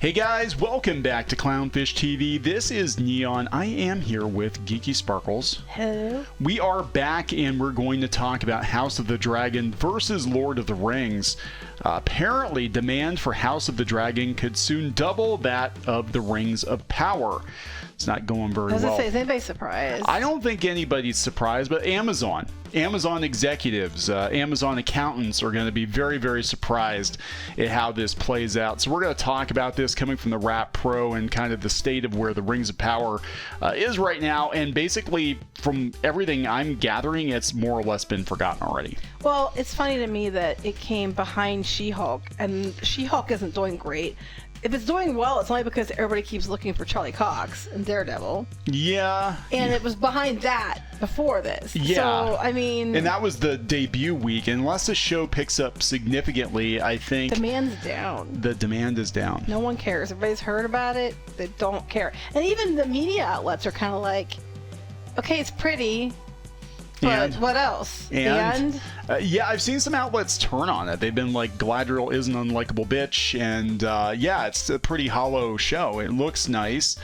Hey guys, welcome back to Clownfish TV. This is Neon. I am here with Geeky Sparkles. Hello. We are back and we're going to talk about House of the Dragon versus Lord of the Rings. Apparently, demand for House of the Dragon could soon double that of the Rings of Power. It's not going very well. Is anybody surprised? I don't think anybody's surprised, but Amazon executives, Amazon accountants are going to be very, very surprised at how this plays out. So we're going to talk about this coming from the Wrap Pro and kind of the state of where the Rings of Power is right now. And basically, from everything I'm gathering, it's more or less been forgotten already. Well, it's funny to me that it came behind She-Hulk, and She-Hulk isn't doing great. If it's doing well, it's only because everybody keeps looking for Charlie Cox and Daredevil. Yeah. And it was behind that before this. Yeah. So, I mean... And that was the debut week. Unless the show picks up significantly, I think... Demand's down. The demand is down. No one cares. Everybody's heard about it. They don't care. And even the media outlets are kind of like, okay, it's pretty... But what else? And yeah, I've seen some outlets turn on it. They've been like, Galadriel is an unlikable bitch, and yeah, it's a pretty hollow show. It looks nice,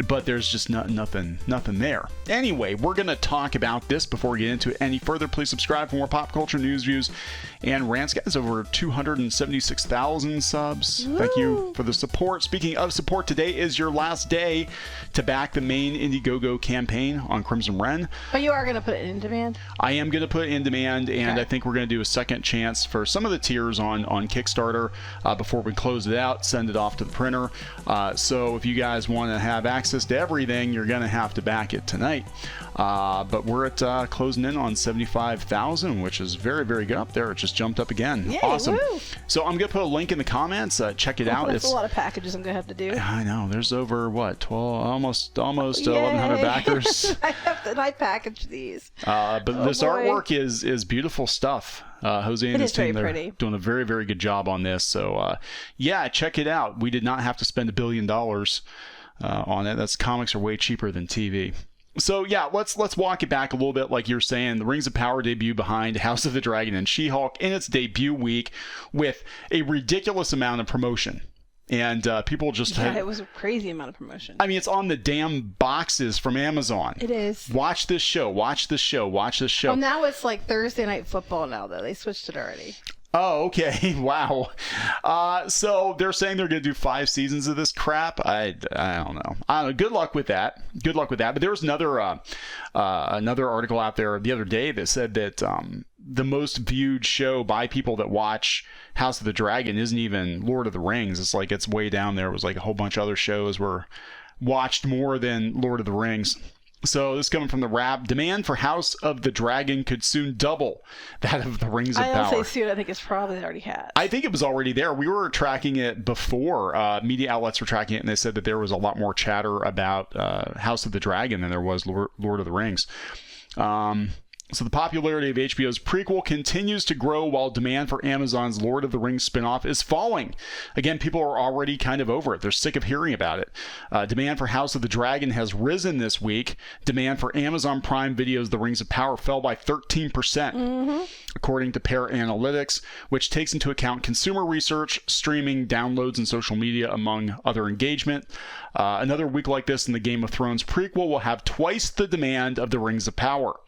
but there's just nothing there. Anyway, we're going to talk about this before we get into it any further. Please subscribe for more pop culture news, views, and rants. Guys, over 276,000 subs. Woo. Thank you for the support. Speaking of support, today is your last day to back the main Indiegogo campaign on Crimson Wren. But you are going to put it in demand? I am going to put it in demand, and okay. I think we're going to do a second chance for some of the tiers on Kickstarter before we close it out, send it off to the printer. So if you guys want to have access to everything, you're going to have to back it tonight. But we're at closing in on 75,000, which is very, very good up there. It just jumped up again. Yay, awesome. Woo. So I'm going to put a link in the comments. Check it out. That's a lot of packages I'm going to have to do. I know. There's over, what, 12, almost 1,100 backers. I package these. But this artwork is beautiful stuff. Jose and his team, they're doing a very, very good job on this. So, yeah, check it out. We did not have to spend $1 billion on it. That's comics are way cheaper than TV. So yeah, let's walk it back a little bit. Like you're saying, the Rings of Power debut behind House of the Dragon and She-Hulk in its debut week with a ridiculous amount of promotion. And people just it was a crazy amount of promotion. I mean, it's on the damn boxes from Amazon. It is. Watch this show. Watch this show. Watch this show. Oh, now it's like Thursday Night Football now, though. They switched it already. Oh, okay. Wow. So they're saying they're going to do 5 seasons of this crap. I don't know. Good luck with that. Good luck with that. But there was another article out there the other day that said that the most viewed show by people that watch House of the Dragon isn't even Lord of the Rings. It's like it's way down there. It was like a whole bunch of other shows were watched more than Lord of the Rings. So this coming from the Wrap. Demand for House of the Dragon could soon double that of the Rings of Power. I don't say soon. I think it's probably already has. I think it was already there. We were tracking it before. Media outlets were tracking it, and they said that there was a lot more chatter about House of the Dragon than there was Lord of the Rings. So the popularity of HBO's prequel continues to grow while demand for Amazon's Lord of the Rings spinoff is falling. Again, people are already kind of over it. They're sick of hearing about it. Demand for House of the Dragon has risen this week. Demand for Amazon Prime Video's The Rings of Power fell by 13%, according to Pair Analytics, which takes into account consumer research, streaming, downloads, and social media, among other engagement. Another week like this in the Game of Thrones prequel will have twice the demand of The Rings of Power.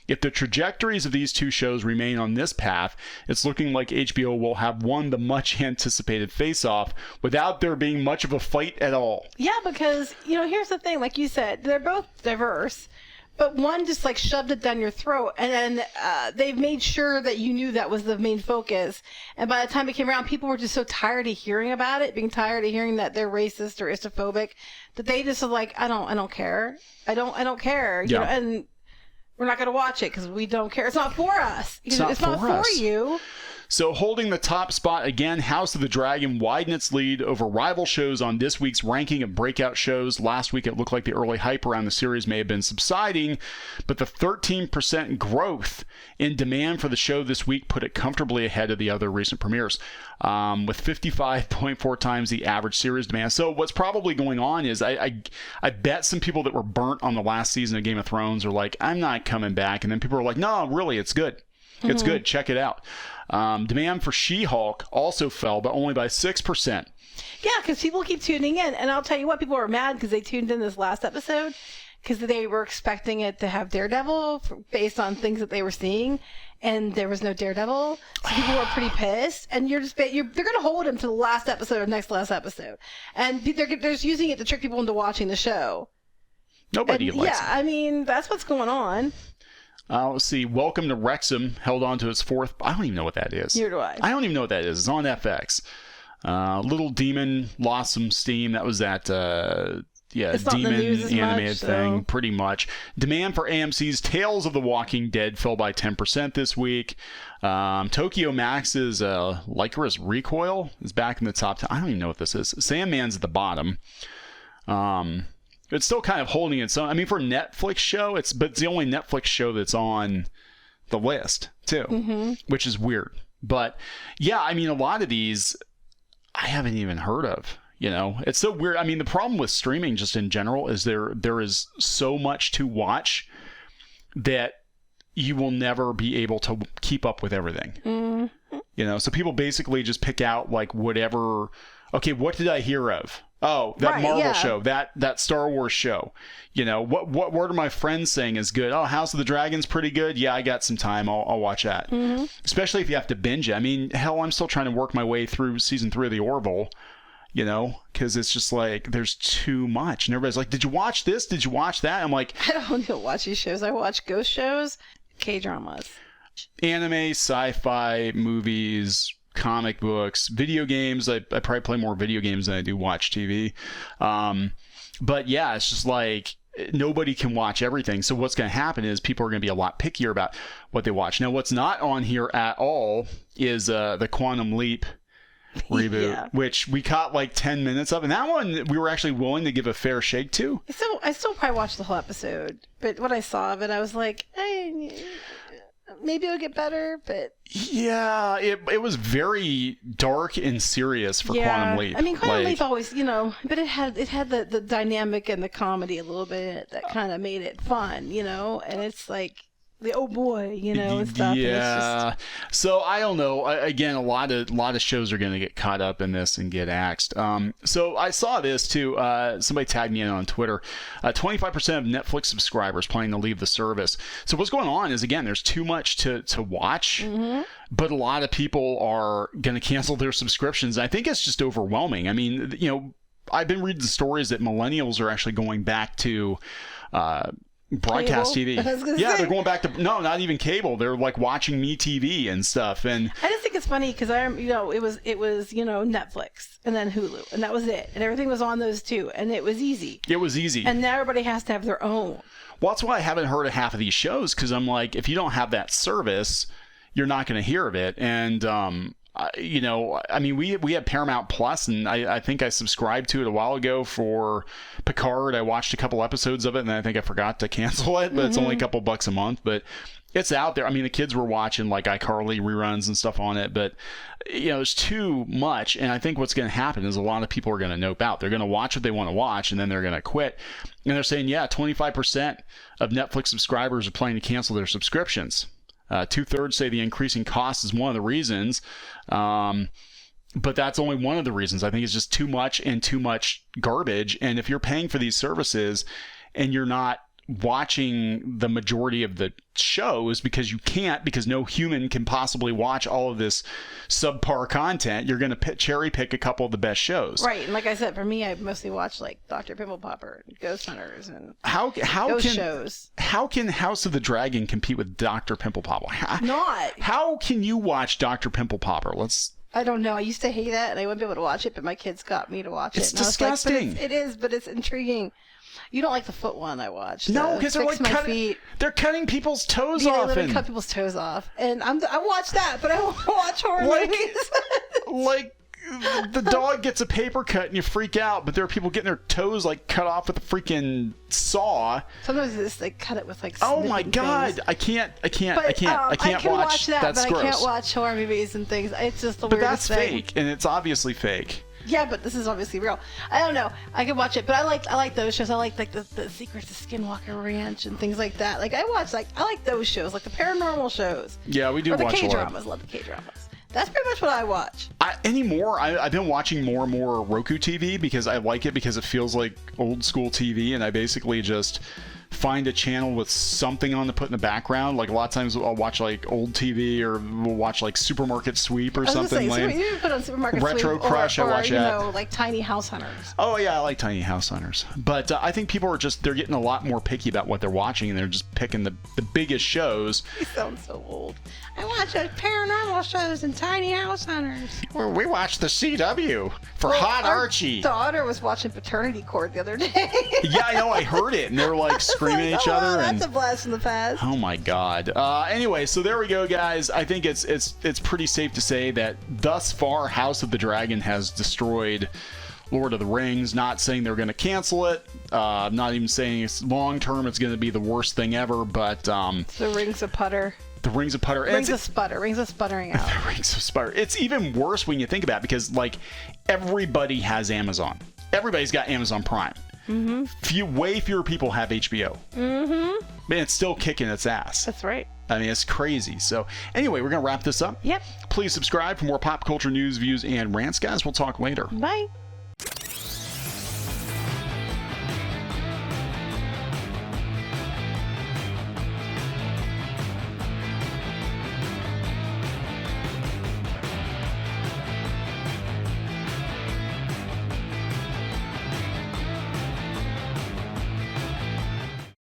If the trajectories of these two shows remain on this path, it's looking like HBO will have won the much-anticipated face-off without there being much of a fight at all. Yeah, because, here's the thing. Like you said, they're both diverse, but one just, shoved it down your throat, and then they've made sure that you knew that was the main focus. And by the time it came around, people were just so tired of hearing about it, being tired of hearing that they're racist or istophobic, that they just are like, I don't care. I don't care. Yeah. And we're not going to watch it because we don't care. It's not for us. It's not for you. So holding the top spot again, House of the Dragon widened its lead over rival shows on this week's ranking of breakout shows. Last week, it looked like the early hype around the series may have been subsiding, but the 13% growth in demand for the show this week put it comfortably ahead of the other recent premieres, with 55.4 times the average series demand. So what's probably going on is I bet some people that were burnt on the last season of Game of Thrones are like, I'm not coming back. And then people are like, no, really, it's good. It's good. Check it out. Demand for She-Hulk also fell, but only by 6%. Yeah, because people keep tuning in. And I'll tell you what, people were mad because they tuned in this last episode because they were expecting it to have Daredevil based on things that they were seeing. And there was no Daredevil. So people were pretty pissed. And they're going to hold him to the last episode or next last episode. And they're just using it to trick people into watching the show. Nobody likes it. Yeah, I mean, that's what's going on. Let's see. Welcome to Wrexham held on to its fourth. I don't even know what that is. Neither do I. I don't even know what that is. It's on FX. Little Demon lost some steam. That was that Demon animated thing, pretty much. Demand for AMC's Tales of the Walking Dead fell by 10% this week. Tokyo Max's Lycurus Recoil is back in the top 10. I don't even know what this is. Sandman's at the bottom. It's still kind of holding its own. I mean, for a Netflix show, it's the only Netflix show that's on the list, too, which is weird. But, yeah, I mean, a lot of these I haven't even heard of. You know, it's so weird. I mean, the problem with streaming just in general is there is so much to watch that you will never be able to keep up with everything. You know, so people basically just pick out like whatever. Okay, what did I hear of? Oh, that Marvel show, that Star Wars show. You know, what are my friends saying is good? Oh, House of the Dragon's pretty good. Yeah, I got some time. I'll watch that. Especially if you have to binge it. I mean, hell, I'm still trying to work my way through season 3 of The Orville. You know, because it's just like there's too much, and everybody's like, "Did you watch this? Did you watch that?" I'm like, I don't watch these shows. I watch ghost shows, K-dramas, anime, sci-fi, movies, comic books, video games. I probably play more video games than I do watch TV. But yeah, it's just like nobody can watch everything. So what's going to happen is people are going to be a lot pickier about what they watch. Now, what's not on here at all is the Quantum Leap reboot, which we caught like 10 minutes of, and that one we were actually willing to give a fair shake to. I still probably watched the whole episode, but what I saw of it, I was like, maybe it'll get better. But yeah, it was very dark and serious for Quantum Leap. I mean, Quantum Leap always, you know, but it had the dynamic and the comedy a little bit that kind of made it fun, you know, and it's like the oh boy, you know, and stuff. Yeah. And it's just... So I don't know. Again, a lot of shows are going to get caught up in this and get axed. So I saw this too. Somebody tagged me in on Twitter. 25% of Netflix subscribers planning to leave the service. So what's going on is, again, there's too much to watch, but a lot of people are going to cancel their subscriptions. I think it's just overwhelming. I mean, you know, I've been reading the stories that millennials are actually going back to broadcast cable? TV. Yeah, they're going back to not even cable. They're like watching MeTV and stuff. And I just think it's funny because it was Netflix and then Hulu, and that was it, and everything was on those two, and it was easy. It was easy. And now everybody has to have their own. Well, that's why I haven't heard of half of these shows, because I'm like, if you don't have that service, you're not going to hear of it. And you know, I mean, we had Paramount Plus, and I think I subscribed to it a while ago for Picard. I watched a couple episodes of it, and I think I forgot to cancel it, but it's only a couple bucks a month. But it's out there. I mean, the kids were watching like iCarly reruns and stuff on it, but you know, there's too much. And I think what's going to happen is a lot of people are going to nope out. They're going to watch what they want to watch, and then they're going to quit. And they're saying, 25% of Netflix subscribers are planning to cancel their subscriptions. 2/3 say the increasing cost is one of the reasons. But that's only one of the reasons. I think it's just too much and too much garbage. And if you're paying for these services and you're not watching the majority of the shows because because no human can possibly watch all of this subpar content, you're going to cherry pick a couple of the best shows. Right. And like I said, for me, I mostly watch like Dr. Pimple Popper and Ghost Hunters and shows. How can House of the Dragon compete with Dr. Pimple Popper? How can you watch Dr. Pimple Popper? I don't know. I used to hate that, and I wouldn't be able to watch it, but my kids got me to watch it. It's disgusting. It is, but it's intriguing. You don't like the foot one I watched. No, because they're cutting people's toes off. They literally cut people's toes off. And I watch that, but I won't watch horror movies. Like the dog gets a paper cut and you freak out, but there are people getting their toes like cut off with a freaking saw. Sometimes they cut it with like oh my god, things. I can't watch that. That's but gross. I can't watch horror movies and things. It's just the weirdest thing. But that's fake, and it's obviously fake. Yeah, but this is obviously real. I don't know. I can watch it, but I like those shows. I like the Secrets of Skinwalker Ranch and things like that. Like I like those shows, like the paranormal shows. Yeah, we do or the watch a lot. K-dramas. Love the K-dramas. That's pretty much what I watch. I've been watching more and more Roku TV because I like it because it feels like old school TV, and I basically just find a channel with something on to put in the background. Like a lot of times I'll watch like old TV, or we'll watch like Supermarket Sweep or something. You put on Supermarket Retro Sweep Crush, or I watch you that. know, like Tiny House Hunters. Oh yeah, I like Tiny House Hunters. But I think people are they're getting a lot more picky about what they're watching, and they're just picking the biggest shows. You sound so old. I watch paranormal shows and Tiny House Hunters. Well, we watched the CW for Hot Archie. My daughter was watching Paternity Court the other day. Yeah, I know. I heard it, and they were like screaming at each other. That's a blast from the past. Oh my God. Anyway, so there we go, guys. I think it's pretty safe to say that thus far, House of the Dragon has destroyed Lord of the Rings. Not saying they're going to cancel it. Not even saying it's long term it's going to be the worst thing ever. But the Rings of Putter. The Rings of Putter. Rings of Sputter. Rings of Sputtering out. The Rings of Sputter. It's even worse when you think about it, because like everybody has Amazon. Everybody's got Amazon Prime. Mm-hmm. Way fewer people have HBO. Mm-hmm. Man, it's still kicking its ass. That's right. I mean, it's crazy. So anyway, we're going to wrap this up. Yep. Please subscribe for more pop culture news, views, and rants, guys. We'll talk later. Bye.